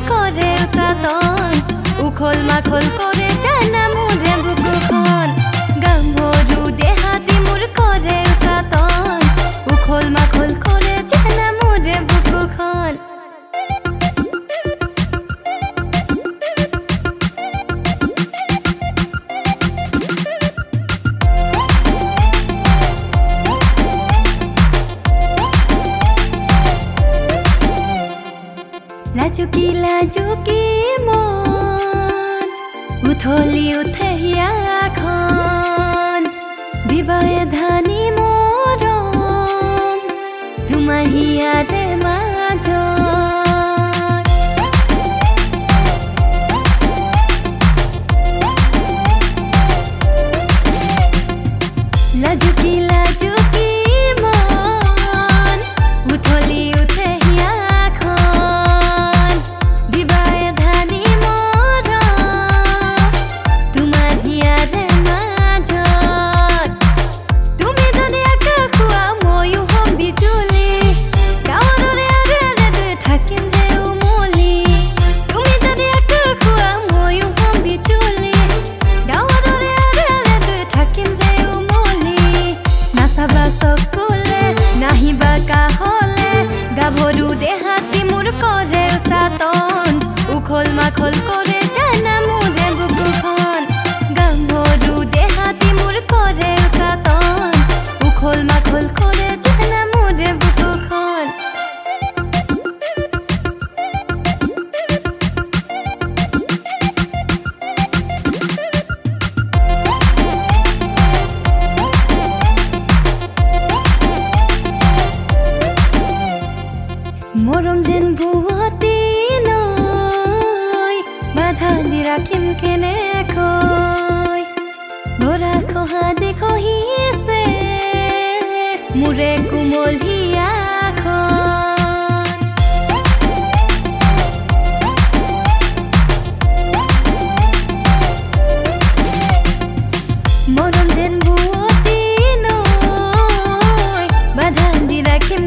करे सातन उखल माखल करे जाना मोरे बुकुखन गांभरू देहाती मोर करे सातन उखल माखल करे जाना मोरे बुकुखन लाजुकी मन उथली उठैया खन विवाह धानी मरम तुमार हियारे माझ लाजुकी मन उथली उठैया गाभरू देहाती मोर करे सातन उखल माखल करे जाना मोरे बुकुखन गाभरू देहाती मोर करे सातन उखल माखल करे जाना मोरे बुकुखन মৰম যেন বুৱতী নৈ বাধা দি ৰাখিম কেনেকৈ ধৰা খহা দেখহিছে মোৰে কোমল হিয়াখন মৰম যেন বুৱতী নৈ বাধা দি ৰাখিম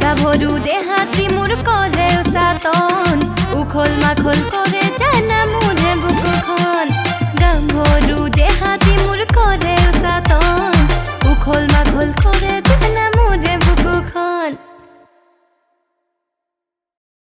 गाभरू देहाती मोर करे सातन उखल माखल करे